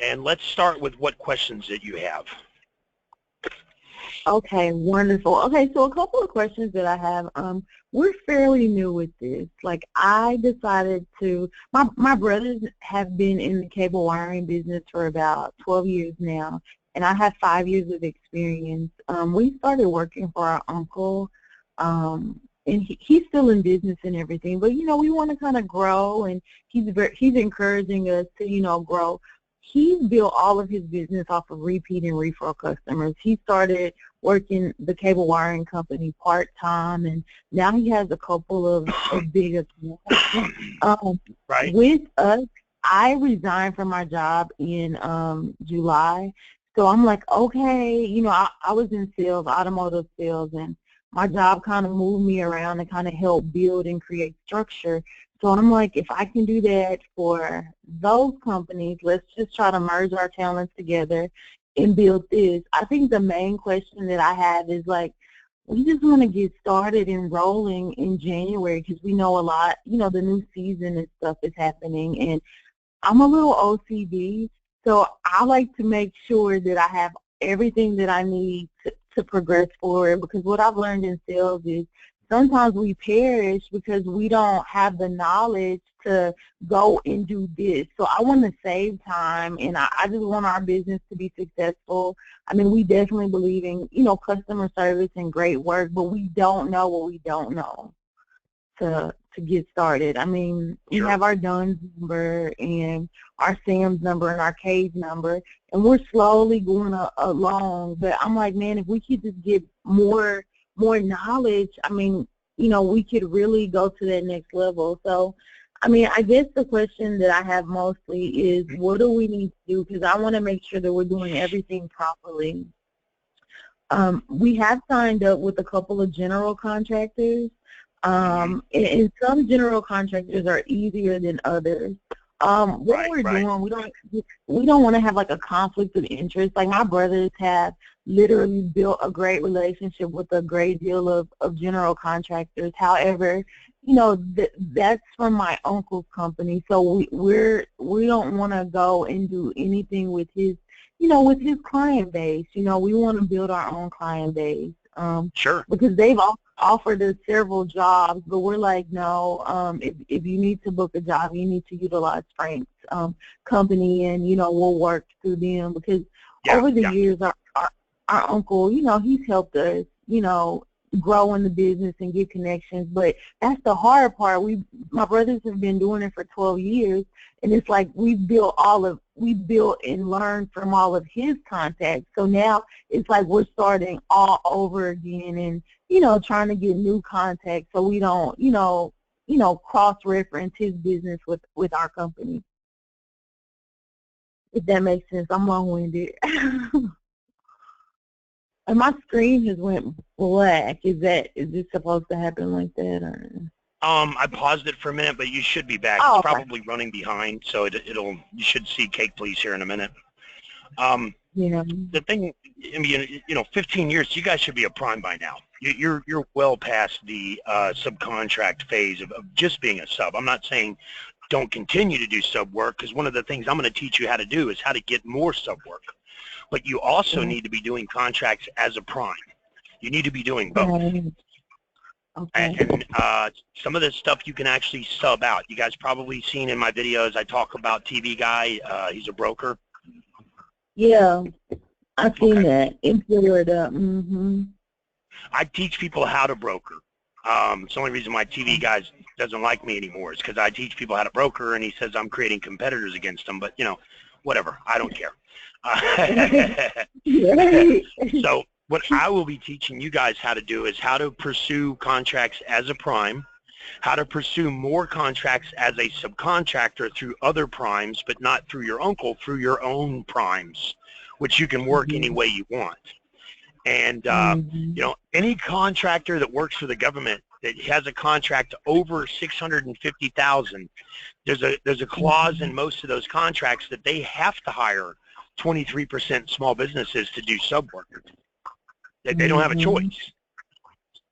And let's start with what questions that you have. Okay, wonderful. Okay, so a couple of questions that I have. We're fairly new with this. Like, I decided to, my brothers have been in the cable wiring business for about 12 years now, and I have 5 years of experience. We started working for our uncle, and he's still in business and everything, but, you know, we want to kind of grow, and he's encouraging us to, you know, grow. He's built all of his business off of repeat and referral customers. He started working the cable wiring company part-time, and now he has a couple of big accounts. Right. With us, I resigned from my job in July, so I'm like, okay, you know, I was in sales, automotive sales, and my job kind of moved me around and kind of helped build and create structure. So I'm like, if I can do that for those companies, let's just try to merge our talents together and build this. I think the main question that I have is, like, we just want to get started and rolling in January because we know a lot, you know, the new season and stuff is happening. And I'm a little OCD, so I like to make sure that I have everything that I need to progress forward, because what I've learned in sales is sometimes we perish because we don't have the knowledge to go and do this. So I want to save time, and I just want our business to be successful. I mean, we definitely believe in, you know, customer service and great work, but we don't know what we don't know to get started. I mean, we have our DUNS number and our SAMS number and our CASE number, and we're slowly going along. But I'm like, man, if we could just get more knowledge, I mean, you know, we could really go to that next level. So, I mean, I guess the question that I have mostly is, what do we need to do? Because I want to make sure that we're doing everything properly. We have signed up with a couple of general contractors, and some general contractors are easier than others. What we're doing, we don't want to have like a conflict of interest. Like, my brothers have literally built a great relationship with a great deal of general contractors. However, you know, that's from my uncle's company, so we don't want to go and do anything with his, you know, with his client base. You know, we want to build our own client base. Because they've offered us several jobs, but we're like, no, if you need to book a job, you need to utilize Frank's company, and, you know, we'll work through them, because over the years, our uncle, you know, he's helped us, you know, grow in the business and get connections. But that's the hard part. My brothers have been doing it for 12 years, and it's like we built and learned from all of his contacts. So now it's like we're starting all over again, and, you know, trying to get new contacts so we don't, you know, cross-reference his business with our company. If that makes sense. I'm long-winded. And my screen has went black. Is this supposed to happen like that, or? I paused it for a minute, but you should be back. It's probably running behind, so you should see Cake Please here in a minute. The thing, I mean, you know, 15 years, you guys should be a prime by now. You're well past the subcontract phase of just being a sub. I'm not saying don't continue to do sub work, because one of the things I'm going to teach you how to do is how to get more sub work. But you also need to be doing contracts as a prime. You need to be doing both. And some of this stuff you can actually sub out. You guys probably seen in my videos, I talk about TV Guy. He's a broker. Yeah, I've seen that in Florida. I teach people how to broker. It's the only reason why TV Guy doesn't like me anymore is because I teach people how to broker, and he says I'm creating competitors against them. But, you know, whatever. I don't care. So what I will be teaching you guys how to do is how to pursue contracts as a prime, how to pursue more contracts as a subcontractor through other primes, but not through your uncle, through your own primes, which you can work any way you want. And, you know, any contractor that works for the government that has a contract over $650,000, there's a clause in most of those contracts that they have to hire 23% small businesses to do sub work. They don't have a choice.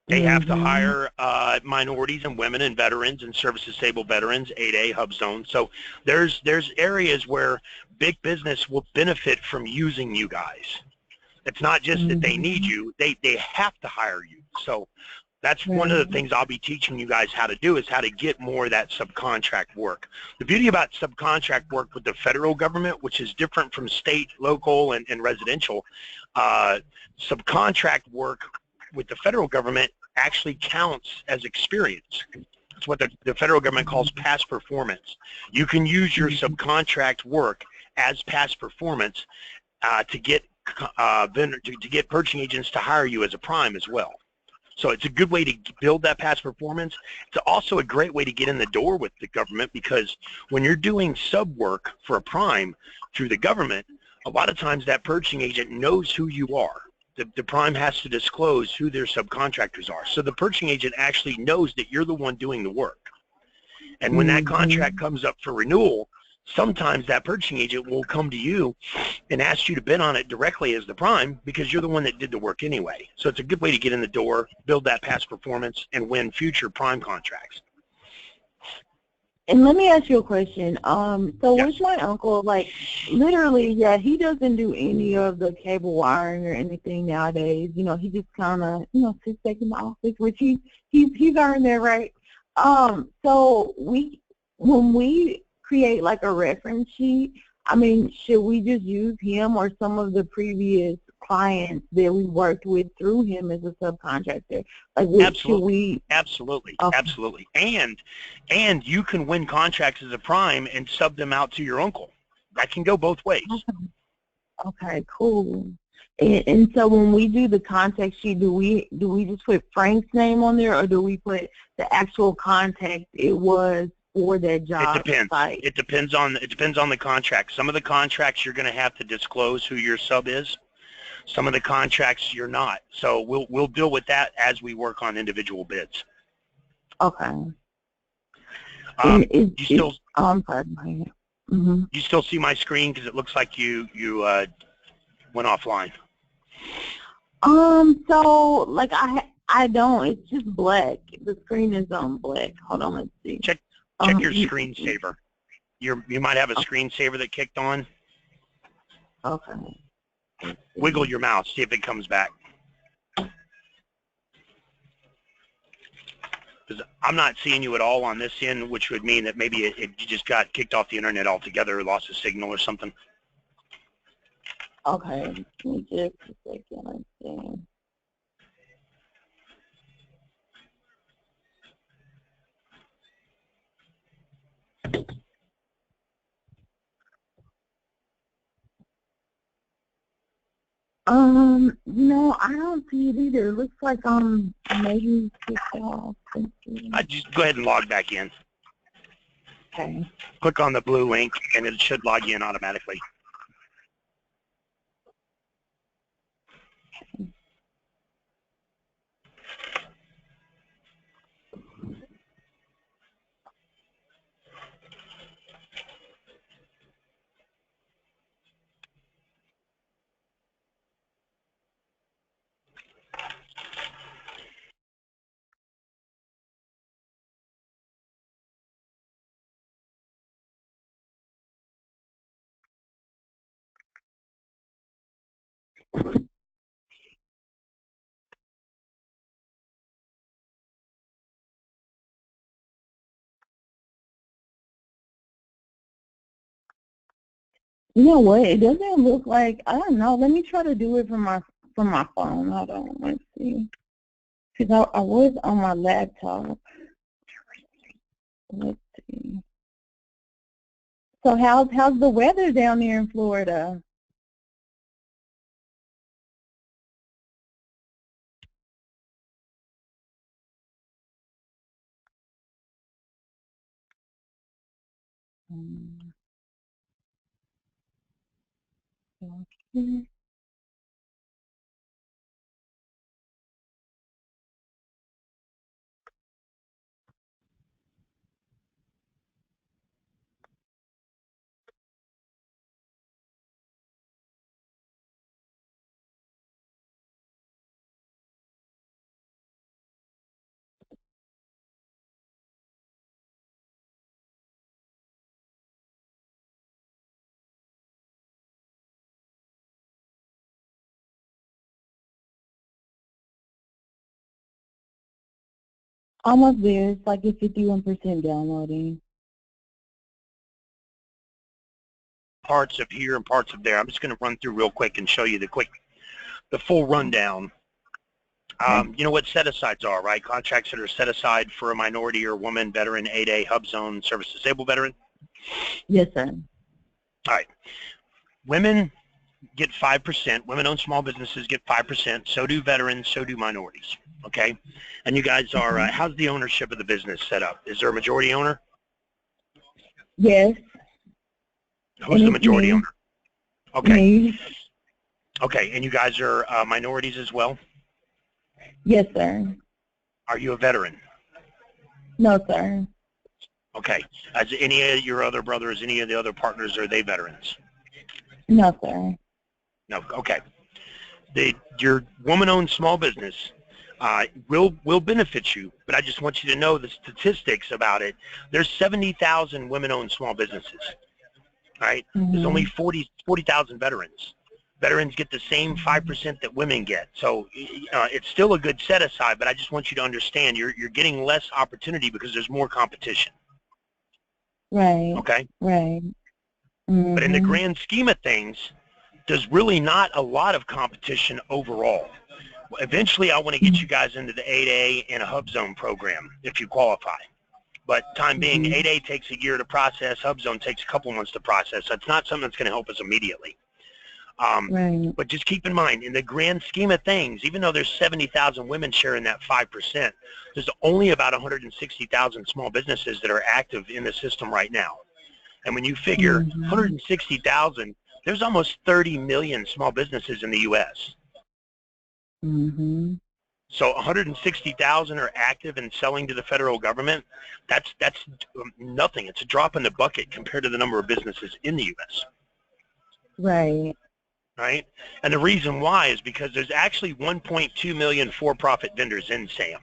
They have to Mm-hmm. hire minorities and women and veterans and service-disabled veterans, 8A HUBZone. So there's areas where big business will benefit from using you guys. It's not just that they need Mm-hmm. you, they have to hire you. So that's one of the Right. things I'll be teaching you guys how to do, is how to get more of that subcontract work. The beauty about subcontract work with the federal government, which is different from state, local, and residential, uh, subcontract work with the federal government actually counts as experience. It's what the federal government calls past performance. You can use your Mm-hmm. subcontract work as past performance to get to get purchasing agents to hire you as a prime as well. So it's a good way to build that past performance. It's also a great way to get in the door with the government, because when you're doing sub work for a prime through the government, a lot of times that purchasing agent knows who you are. The prime has to disclose who their subcontractors are. So the purchasing agent actually knows that you're the one doing the work. And when that contract Mm-hmm. comes up for renewal, sometimes that purchasing agent will come to you and ask you to bid on it directly as the prime, because you're the one that did the work anyway. So it's a good way to get in the door, build that past performance, and win future prime contracts. And let me ask you a question. So Yes. with my uncle, like literally, yeah, he doesn't do any of the cable wiring or anything nowadays. You know, he just kind of, sits back in the office, which he's earned there, right? So when we create like a reference sheet, I mean, should we just use him or some of the previous clients that we worked with through him as a subcontractor? Like, should Absolutely. we? Absolutely. Okay. Absolutely. And you can win contracts as a prime and sub them out to your uncle. That can go both ways. Okay, cool. And so when we do the contact sheet, do we just put Frank's name on there, or do we put the actual contact it was for that It job depends. site? It depends on the contract. Some of the contracts you're going to have to disclose who your sub is. Some of the contracts you're not. So we'll deal with that as we work on individual bids. Okay. And You still I'm sorry. Mm-hmm. you still see my screen, because it looks like you went offline. So like I don't. It's just black. The screen is on black. Hold on. Let's see. Check your screensaver. You might have a screensaver that kicked on. Okay. Wiggle your mouse, see if it comes back. Because I'm not seeing you at all on this end, which would mean that maybe you just got kicked off the internet altogether, or lost a signal or something. Okay. Give me just a second. Let's see. No, I don't see it either. It looks like maybe kicked off. Let's see. I just go ahead and log back in. Okay. Click on the blue link, and it should log you in automatically. You know what? It doesn't look like, I don't know. Let me try to do it from my phone. Hold on. Let's see. Because I was on my laptop. Let's see. So how's the weather down there in Florida? Okay. Almost there. It's like at 51% downloading. Parts of here and parts of there. I'm just going to run through real quick and show you the full rundown. You know what set-asides are, right? Contracts that are set aside for a minority or woman, veteran, 8A, HUBZone, service disabled veteran. Yes, sir. All right. Women get 5%. Women-owned small businesses get 5%. So do veterans. So do minorities. Okay. And you guys are. How's the ownership of the business set up? Is there a majority owner? Yes. Who's the majority owner? Okay. Me. Okay. And you guys are minorities as well? Yes, sir. Are you a veteran? No, sir. Okay. As any of your other brothers, any of the other partners, are they veterans? No, sir. No. Okay. Your woman-owned small business will benefit you, but I just want you to know the statistics about it. There's 70,000 women-owned small businesses. All right. There's only 40,000 veterans. Veterans get the same 5% that women get. So it's still a good set aside, but I just want you to understand you're getting less opportunity because there's more competition. Right. Okay? Right. But in the grand scheme of things, there's really not a lot of competition overall. Eventually, I want to get you guys into the 8A and a HUBZone program if you qualify. But time being, 8A takes a year to process, HUBZone takes a couple months to process. So it's not something that's going to help us immediately. Right. But just keep in mind, in the grand scheme of things, even though there's 70,000 women sharing that 5%, there's only about 160,000 small businesses that are active in the system right now. And when you figure 160,000, there's almost 30 million small businesses in the U.S. So 160,000 are active and selling to the federal government. That's nothing. It's a drop in the bucket compared to the number of businesses in the U.S. Right. Right? And the reason why is because there's actually 1.2 million for-profit vendors in SAM,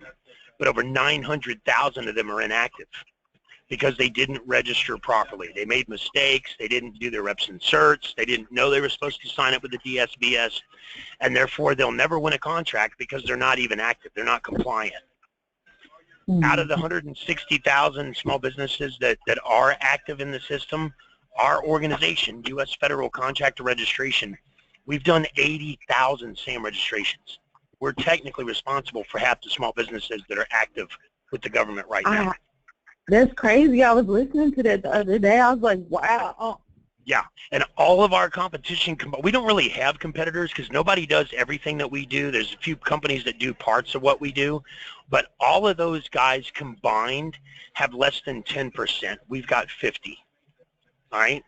but over 900,000 of them are inactive because they didn't register properly. They made mistakes. They didn't do their reps and certs. They didn't know they were supposed to sign up with the dsbs, and therefore they'll never win a contract because they're not even active. They're not compliant. Out of the 160,000 small businesses that are active in the system, our organization, U.S. Federal Contractor Registration, we've done 80,000 SAM registrations. We're technically responsible for half the small businesses that are active with the government right now. That's crazy. I was listening to that the other day. I was like, wow. Yeah, and all of our competition, we don't really have competitors because nobody does everything that we do. There's a few companies that do parts of what we do, but all of those guys combined have less than 10%. We've got 50, all right?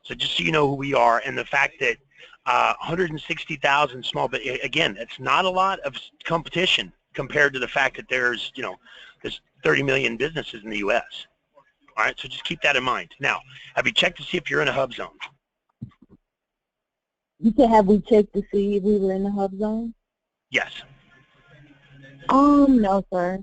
So just so you know who we are, and the fact that 160,000 small, but again, it's not a lot of competition compared to the fact that there's 30 million businesses in the U.S. All right, so just keep that in mind. Now, have you checked to see if you're in a hub zone? You said, have we checked to see if we were in the hub zone? Yes. No, sir.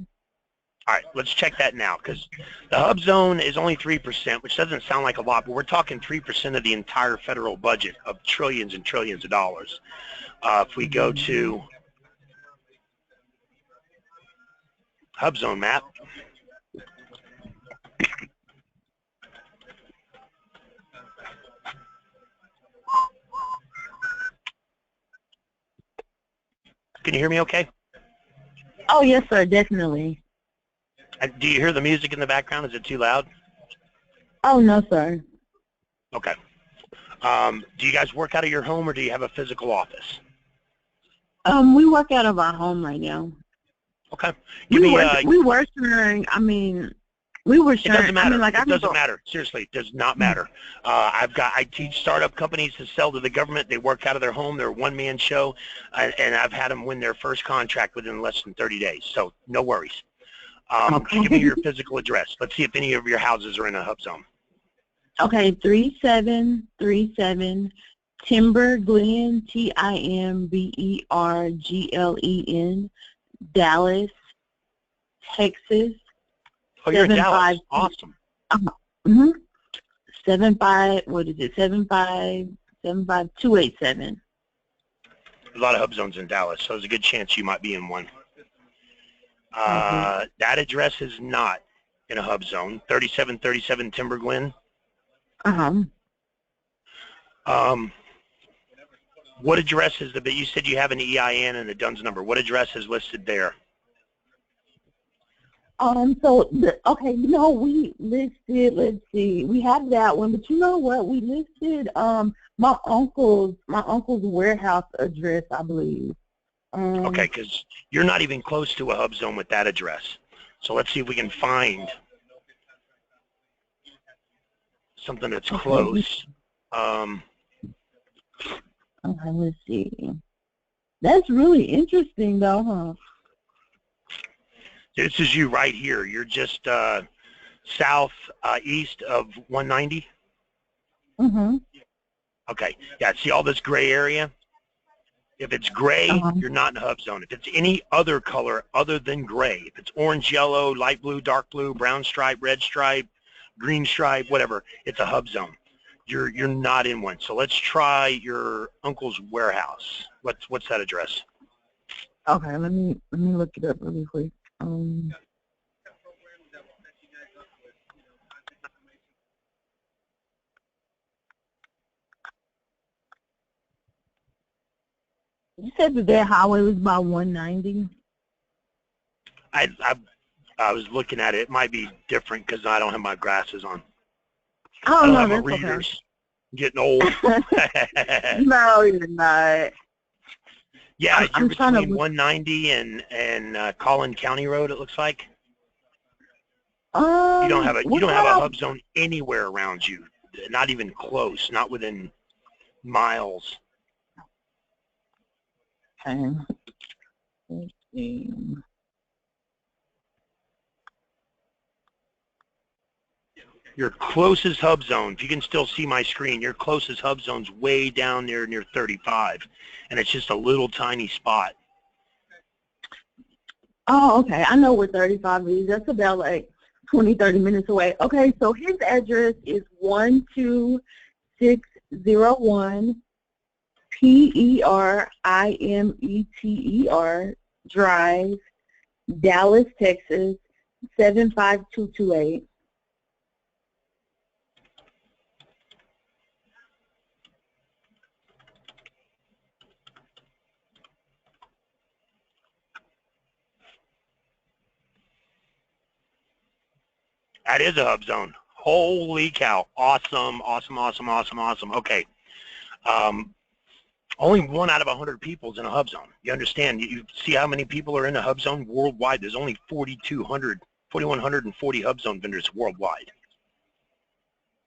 All right, let's check that now, because the hub zone is only 3%, which doesn't sound like a lot, but we're talking 3% of the entire federal budget of trillions and trillions of dollars. If we go to HUBZone map, can you hear me okay? Oh, yes, sir, definitely. Do you hear the music in the background? Is it too loud? Oh, no, sir. Okay. Do you guys work out of your home, or do you have a physical office? We work out of our home right now. Okay. We were sharing, we were sharing. It doesn't matter. It doesn't matter. Seriously, it does not matter. I teach startup companies to sell to the government. They work out of their home. They're a one-man show, and I've had them win their first contract within less than 30 days. So no worries. Okay. Give me your physical address. Let's see if any of your houses are in a hub zone. Okay, 3737 Timber Glen, Timberglen, Dallas, Texas. Oh, you're in Dallas. Awesome. 75287. A lot of hub zones in Dallas, so there's a good chance you might be in one. That address is not in a hub zone. 3737 Timber Glen. What address is the, you said you have an EIN and a DUNS number. What address is listed there? So, okay, you know, we listed, let's see, we have that one, but you know what, we listed, my uncle's warehouse address, I believe. Okay, because you're not even close to a hub zone with that address. So let's see if we can find something that's close. Okay, let's see. That's really interesting, though, huh? This is you right here. You're just east of 190? Okay. Yeah, see all this gray area? If it's gray, you're not in a hub zone. If it's any other color other than gray, if it's orange, yellow, light blue, dark blue, brown stripe, red stripe, green stripe, whatever, it's a hub zone. You're not in one. So let's try your uncle's warehouse. What's that address? Okay, let me look it up really quick. You said that their highway was about 190? I was looking at it. It might be different because I don't have my glasses on. Oh, I don't no, have my that's readers. I'm getting old. No, you're not. Yeah, you're between 190 and Collin County Road, it looks like. You don't have a hub zone anywhere around you, not even close, not within miles. Okay. Let's see. Your closest hub zone, if you can still see my screen, your closest hub zone's way down there near 35, and it's just a little tiny spot. Oh, okay. I know where 35 is. That's about like 20, 30 minutes away. Okay, so his address is 12601 PERIMETER Drive, Dallas, Texas, 75228. That is a hub zone. Holy cow. Awesome, awesome, awesome, awesome, awesome. Okay. Only 1 out of 100 people is in a hub zone. You understand? You see how many people are in a hub zone worldwide? There's only 4,140 hub zone vendors worldwide.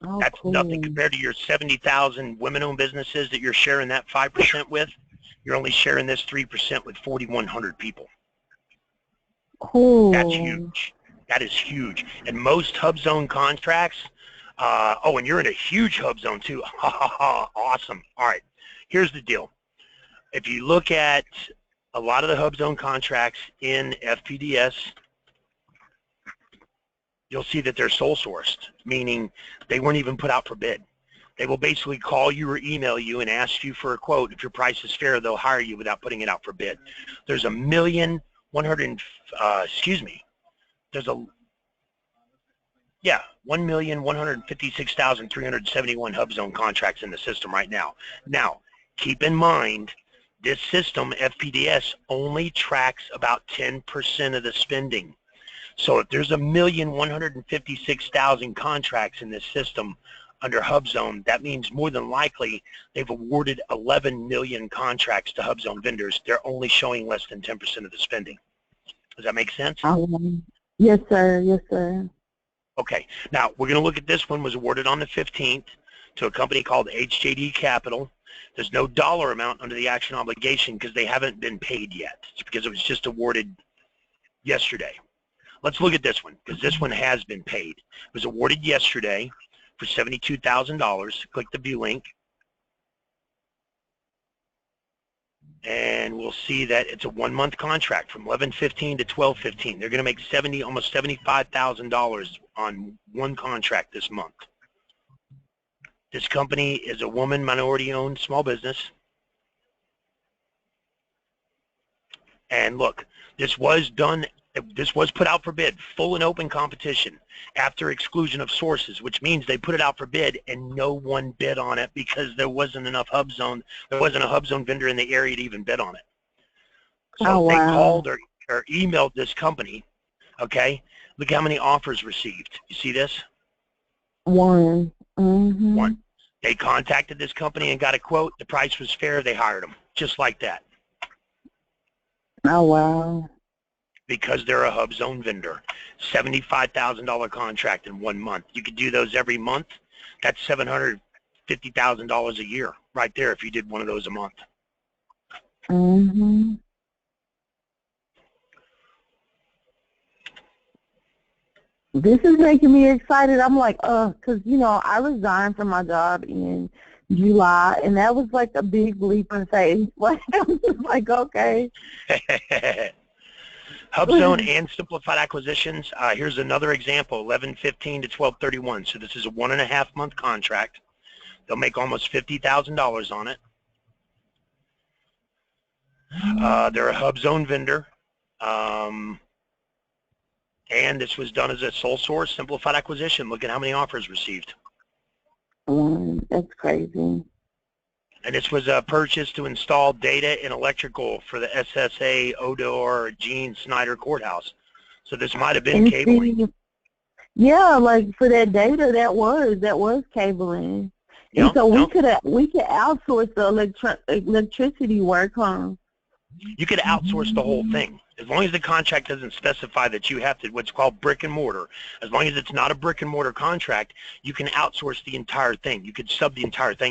Oh, that's cool. Nothing compared to your 70,000 women-owned businesses that you're sharing that 5% with. You're only sharing this 3% with 4,100 people. Cool. That's huge. That is huge. And most hub zone contracts, and you're in a huge hub zone too. Awesome. All right. Here's the deal. If you look at a lot of the hub zone contracts in FPDS, you'll see that they're sole sourced, meaning they weren't even put out for bid. They will basically call you or email you and ask you for a quote. If your price is fair, they'll hire you without putting it out for bid. There's there's 1,156,371 hub zone contracts in the system right now. Now, keep in mind, this system, FPDS, only tracks about 10% of the spending. So if there's 1,156,000 contracts in this system under HUBZone, that means more than likely they've awarded 11 million contracts to HUBZone vendors. They're only showing less than 10% of the spending. Does that make sense? Yes, sir. Yes, sir. Okay. Now, we're going to look at this one. Was awarded on the 15th to a company called HJD Capital. There's no dollar amount under the action obligation because they haven't been paid yet. It's because it was just awarded yesterday. Let's look at this one because this one has been paid. It was awarded yesterday for $72,000. Click the view link. And we'll see that it's a 1-month contract from 11/15 to 12/15. They're going to make almost $75,000 on one contract this month. This company is a woman minority-owned small business. And look, this was done This was put out for bid, full and open competition after exclusion of sources, which means they put it out for bid and no one bid on it because there wasn't enough HUBZone. There wasn't a HUBZone vendor in the area to even bid on it. So Oh, they wow. called or emailed this company, okay? Look how many offers received. You see this? One. Mm-hmm. One. They contacted this company and got a quote. The price was fair. They hired them, just like that. Oh, wow. Because they're a HUBZone vendor. $75,000 contract in 1 month. You could do those every month. That's $750,000 a year right there if you did one of those a month. Mm-hmm. This is making me excited. I'm like, because, you know, I resigned from my job in July, and that was like a big leap in faith. Like, I'm just like, okay. HUBZone and simplified acquisitions. Here's another example, 11/15 to 12/31. So this is a 1.5 month contract. They'll make almost $50,000 on it. They're a HUBZone vendor. And this was done as a sole source simplified acquisition. Look at how many offers received. That's crazy. And this was a purchase to install data and electrical for the SSA Odor Gene Snyder Courthouse. So this might have been cabling. Yeah, like for that data, that was cabling. Yeah, and so we could outsource the electricity work, huh? You could outsource the whole thing. As long as the contract doesn't specify that you have to, what's called brick and mortar, as long as it's not a brick and mortar contract, you can outsource the entire thing. You could sub the entire thing